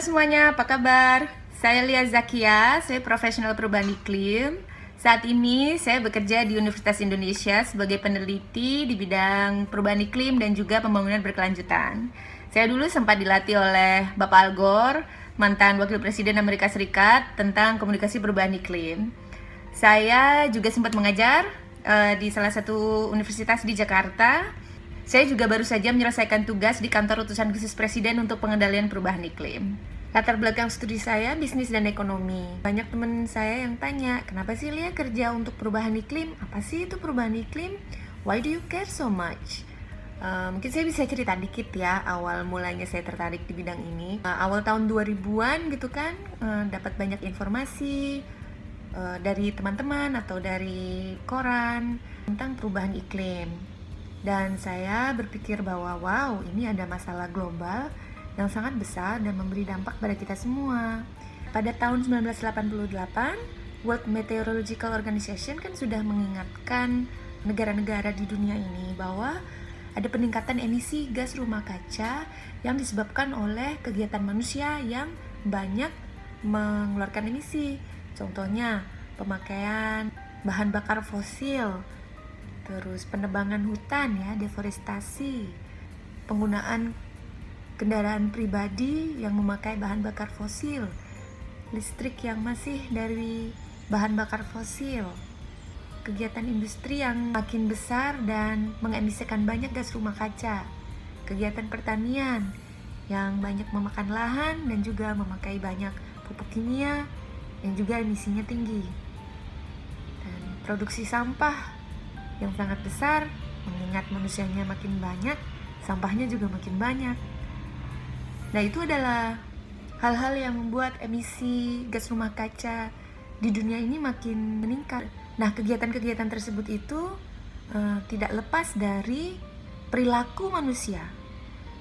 semuanya, apa kabar? Saya Lia Zakia, saya profesional perubahan iklim. Saat ini saya bekerja di Universitas Indonesia sebagai peneliti di bidang perubahan iklim dan juga pembangunan berkelanjutan. Saya dulu sempat dilatih oleh Bapak Al Gore, mantan Wakil Presiden Amerika Serikat, tentang komunikasi perubahan iklim. Saya juga sempat mengajar di salah satu universitas di Jakarta. Saya juga baru saja menyelesaikan tugas di kantor utusan khusus Presiden untuk pengendalian perubahan iklim. Latar belakang studi saya bisnis dan ekonomi. Banyak teman saya yang tanya, kenapa sih Lia kerja untuk perubahan iklim? Apa sih itu perubahan iklim? Why do you care so much? Mungkin saya bisa cerita dikit ya, awal mulanya saya tertarik di bidang ini. Awal tahun 2000-an gitu kan, dapat banyak informasi dari teman-teman atau dari koran tentang perubahan iklim. Dan saya berpikir bahwa wow, ini ada masalah global yang sangat besar dan memberi dampak pada kita semua. Pada tahun 1988, World Meteorological Organization kan sudah mengingatkan negara-negara di dunia ini bahwa ada peningkatan emisi gas rumah kaca yang disebabkan oleh kegiatan manusia yang banyak mengeluarkan emisi. Contohnya, pemakaian bahan bakar fosil, terus penebangan hutan ya, deforestasi, penggunaan kendaraan pribadi yang memakai bahan bakar fosil, listrik yang masih dari bahan bakar fosil, kegiatan industri yang makin besar dan mengemisikan banyak gas rumah kaca, kegiatan pertanian yang banyak memakan lahan dan juga memakai banyak pupuk kimia yang juga emisinya tinggi, dan produksi sampah yang sangat besar, mengingat manusianya makin banyak, sampahnya juga makin banyak. Nah, itu adalah hal-hal yang membuat emisi gas rumah kaca di dunia ini makin meningkat. Nah, kegiatan-kegiatan tersebut itu tidak lepas dari perilaku manusia.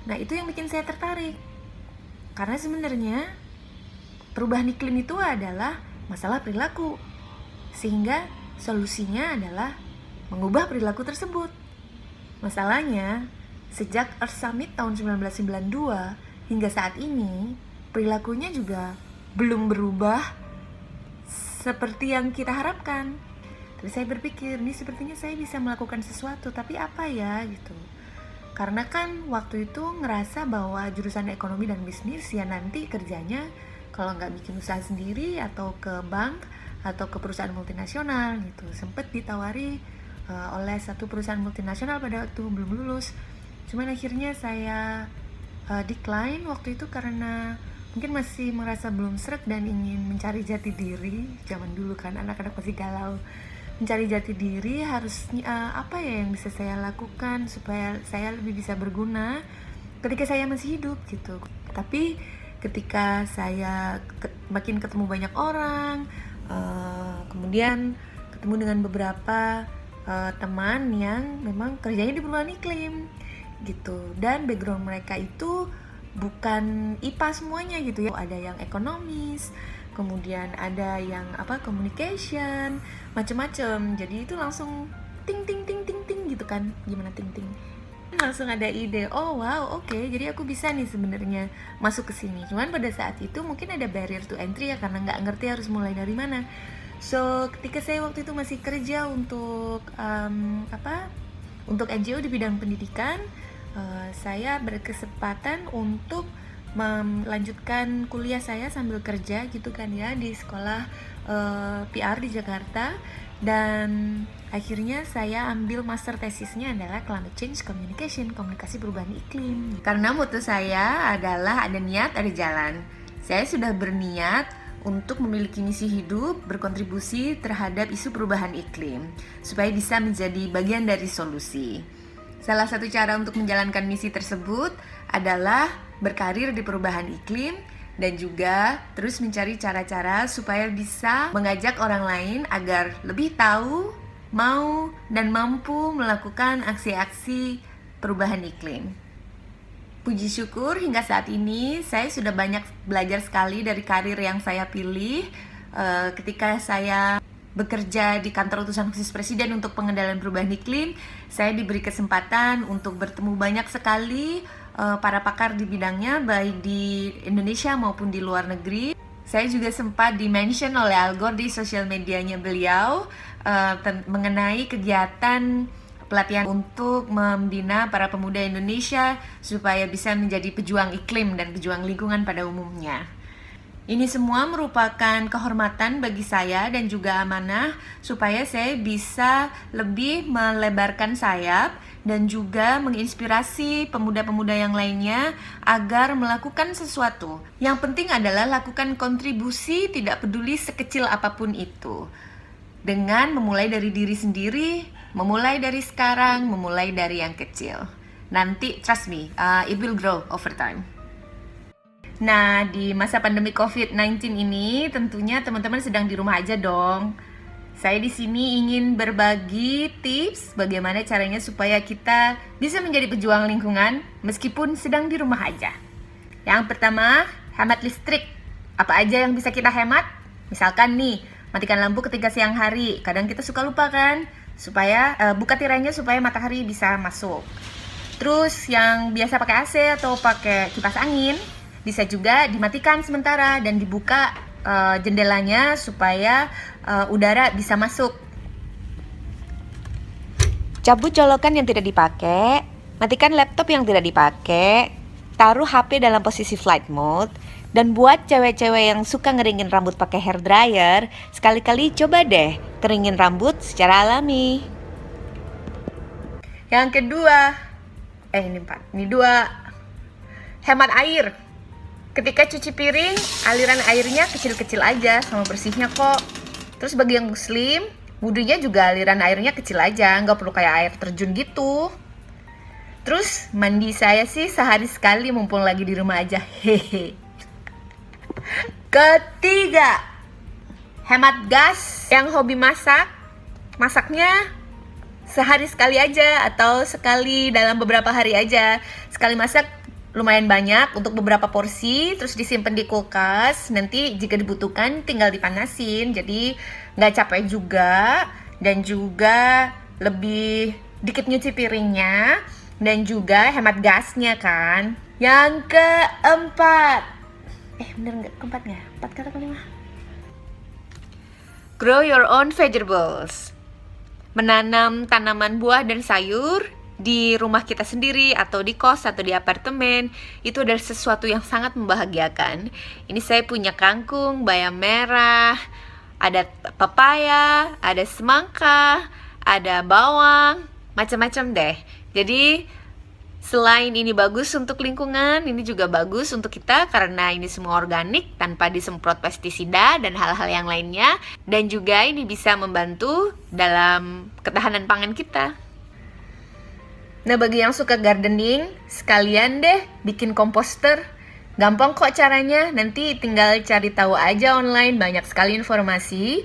Nah, itu yang bikin saya tertarik. Karena sebenarnya perubahan iklim itu adalah masalah perilaku. Sehingga solusinya adalah mengubah perilaku tersebut. Masalahnya, sejak Earth Summit tahun 1992 hingga saat ini, perilakunya juga belum berubah seperti yang kita harapkan. Tapi saya berpikir, ini sepertinya saya bisa melakukan sesuatu, tapi apa ya gitu. Karena kan waktu itu ngerasa bahwa jurusan ekonomi dan bisnis ya nanti kerjanya kalau nggak bikin usaha sendiri atau ke bank atau ke perusahaan multinasional gitu. Sempet ditawari oleh satu perusahaan multinasional pada waktu belum lulus. Cuman akhirnya saya decline waktu itu karena mungkin masih merasa belum sreg dan ingin mencari jati diri. Zaman dulu kan anak-anak masih galau. Mencari jati diri harus apa ya yang bisa saya lakukan supaya saya lebih bisa berguna ketika saya masih hidup gitu. Tapi ketika saya makin ketemu banyak orang, kemudian ketemu dengan beberapa teman yang memang kerjanya di perubahan iklim gitu, dan background mereka itu bukan IPA semuanya gitu ya, ada yang ekonomis, kemudian ada yang communication, macem-macem. Jadi itu langsung ting ting ting ting ting gitu kan, gimana ting ting, langsung ada ide, oh wow, oke, jadi aku bisa nih sebenarnya masuk ke sini. Cuman pada saat itu mungkin ada barrier to entry ya, karena nggak ngerti harus mulai dari mana. So ketika saya waktu itu masih kerja untuk untuk NGO di bidang pendidikan, saya berkesempatan untuk melanjutkan kuliah saya sambil kerja gitu kan ya, di sekolah PR di Jakarta. Dan akhirnya saya ambil master tesisnya adalah Climate Change Communication, komunikasi perubahan iklim. Karena moto saya adalah ada niat, ada jalan. Saya sudah berniat untuk memiliki misi hidup, berkontribusi terhadap isu perubahan iklim, supaya bisa menjadi bagian dari solusi. Salah satu cara untuk menjalankan misi tersebut adalah berkarir di perubahan iklim dan juga terus mencari cara-cara supaya bisa mengajak orang lain agar lebih tahu, mau, dan mampu melakukan aksi-aksi perubahan iklim. Puji syukur hingga saat ini saya sudah banyak belajar sekali dari karir yang saya pilih ketika saya bekerja di kantor utusan khusus Presiden untuk pengendalian perubahan iklim. Saya diberi kesempatan untuk bertemu banyak sekali para pakar di bidangnya, baik di Indonesia maupun di luar negeri. Saya juga sempat di-mention oleh Al Gore di sosial medianya beliau mengenai kegiatan pelatihan untuk membina para pemuda Indonesia supaya bisa menjadi pejuang iklim dan pejuang lingkungan pada umumnya. Ini semua merupakan kehormatan bagi saya dan juga amanah supaya saya bisa lebih melebarkan sayap dan juga menginspirasi pemuda-pemuda yang lainnya agar melakukan sesuatu. Yang penting adalah lakukan kontribusi, tidak peduli sekecil apapun itu. Dengan memulai dari diri sendiri, memulai dari sekarang, memulai dari yang kecil. Nanti, trust me, it will grow over time. Nah, di masa pandemi COVID-19 ini tentunya teman-teman sedang di rumah aja dong. Saya di sini ingin berbagi tips bagaimana caranya supaya kita bisa menjadi pejuang lingkungan meskipun sedang di rumah aja. Yang pertama, hemat listrik. Apa aja yang bisa kita hemat? Misalkan nih, matikan lampu ketika siang hari. Kadang kita suka lupa kan? Supaya buka tirainya supaya matahari bisa masuk. Terus yang biasa pakai AC atau pakai kipas angin bisa juga dimatikan sementara dan dibuka jendelanya supaya udara bisa masuk. Cabut colokan yang tidak dipakai, matikan laptop yang tidak dipakai, taruh HP dalam posisi flight mode, dan buat cewek-cewek yang suka ngeringin rambut pakai hair dryer, sekali-kali coba deh keringin rambut secara alami. Yang kedua, ini dua, hemat air. Ketika cuci piring, aliran airnya kecil-kecil aja, sama bersihnya kok. Terus bagi yang muslim, wudunya juga aliran airnya kecil aja, nggak perlu kayak air terjun gitu. Terus mandi saya sih sehari sekali mumpung lagi di rumah aja, hehe. Ketiga, hemat gas. Yang hobi masak, masaknya sehari sekali aja atau sekali dalam beberapa hari aja. Sekali masak lumayan banyak untuk beberapa porsi, terus disimpan di kulkas. Nanti jika dibutuhkan tinggal dipanasin, jadi nggak capek juga. Dan juga lebih dikit nyuci piringnya, dan juga hemat gasnya kan. Yang keempat, bener nggak? Keempat nggak? Empat kata kelima. Grow your own vegetables. Menanam tanaman buah dan sayur di rumah kita sendiri atau di kos atau di apartemen itu adalah sesuatu yang sangat membahagiakan. Ini saya punya kangkung, bayam merah, ada pepaya, ada semangka, ada bawang, macam-macam deh. Jadi selain ini bagus untuk lingkungan, ini juga bagus untuk kita karena ini semua organik tanpa disemprot pestisida dan hal-hal yang lainnya, dan juga ini bisa membantu dalam ketahanan pangan kita. Nah, bagi yang suka gardening, sekalian deh bikin komposter. Gampang kok caranya, nanti tinggal cari tahu aja online, banyak sekali informasi.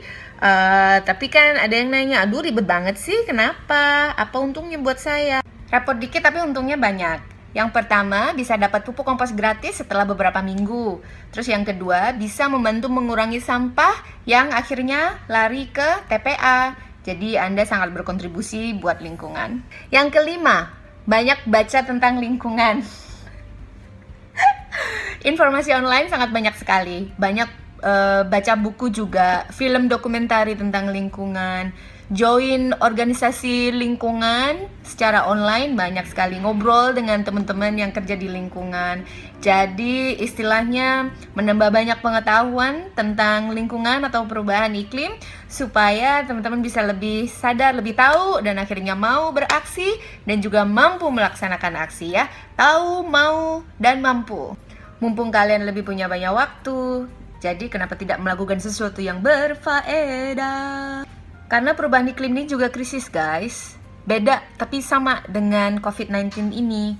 Tapi kan ada yang nanya, aduh ribet banget sih, kenapa? Apa untungnya buat saya? Repot dikit tapi untungnya banyak. Yang pertama, bisa dapat pupuk kompos gratis setelah beberapa minggu. Terus yang kedua, bisa membantu mengurangi sampah yang akhirnya lari ke TPA. Jadi Anda sangat berkontribusi buat lingkungan. Yang kelima, banyak baca tentang lingkungan. Informasi online sangat banyak sekali. Banyak baca buku juga, film dokumentari tentang lingkungan. Join organisasi lingkungan secara online, banyak sekali ngobrol dengan teman-teman yang kerja di lingkungan. Jadi istilahnya menambah banyak pengetahuan tentang lingkungan atau perubahan iklim supaya teman-teman bisa lebih sadar, lebih tahu, dan akhirnya mau beraksi dan juga mampu melaksanakan aksi ya. Tahu, mau, dan mampu. Mumpung kalian lebih punya banyak waktu, jadi kenapa tidak melakukan sesuatu yang berfaedah? Karena perubahan iklim ini juga krisis guys. Beda tapi sama dengan COVID-19 ini.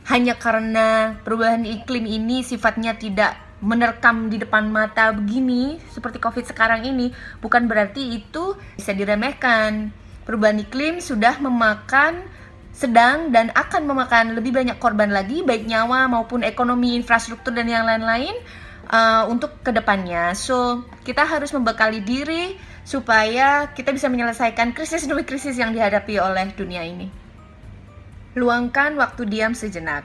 Hanya karena perubahan iklim ini sifatnya tidak menerkam di depan mata begini seperti COVID sekarang ini, bukan berarti itu bisa diremehkan. Perubahan iklim sudah memakan, sedang dan akan memakan lebih banyak korban lagi, baik nyawa maupun ekonomi, infrastruktur dan yang lain-lain untuk kedepannya. So kita harus membekali diri supaya kita bisa menyelesaikan krisis demi krisis yang dihadapi oleh dunia ini. Luangkan waktu diam sejenak.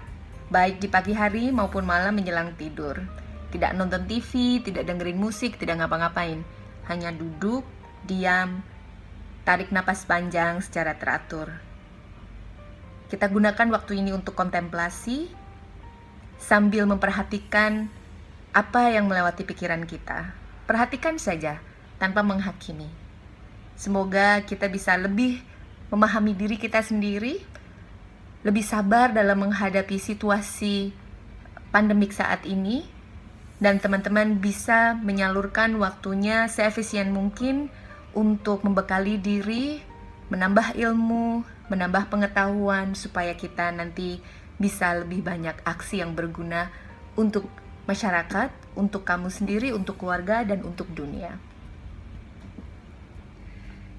baik di pagi hari maupun malam menjelang tidur. Tidak nonton TV, tidak dengerin musik, tidak ngapa-ngapain. Hanya duduk, diam, tarik napas panjang secara teratur. Kita gunakan waktu ini untuk kontemplasi sambil memperhatikan apa yang melewati pikiran kita. Perhatikan saja tanpa menghakimi. Semoga kita bisa lebih memahami diri kita sendiri, lebih sabar dalam menghadapi situasi pandemik saat ini, dan teman-teman bisa menyalurkan waktunya seefisien mungkin untuk membekali diri, menambah ilmu, menambah pengetahuan supaya kita nanti bisa lebih banyak aksi yang berguna untuk masyarakat, untuk kamu sendiri, untuk keluarga, dan untuk dunia.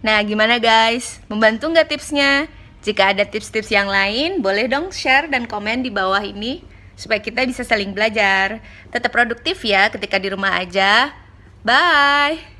Nah, gimana guys? Membantu nggak tipsnya? Jika ada tips-tips yang lain, boleh dong share dan komen di bawah ini supaya kita bisa saling belajar. Tetap produktif ya ketika di rumah aja. Bye!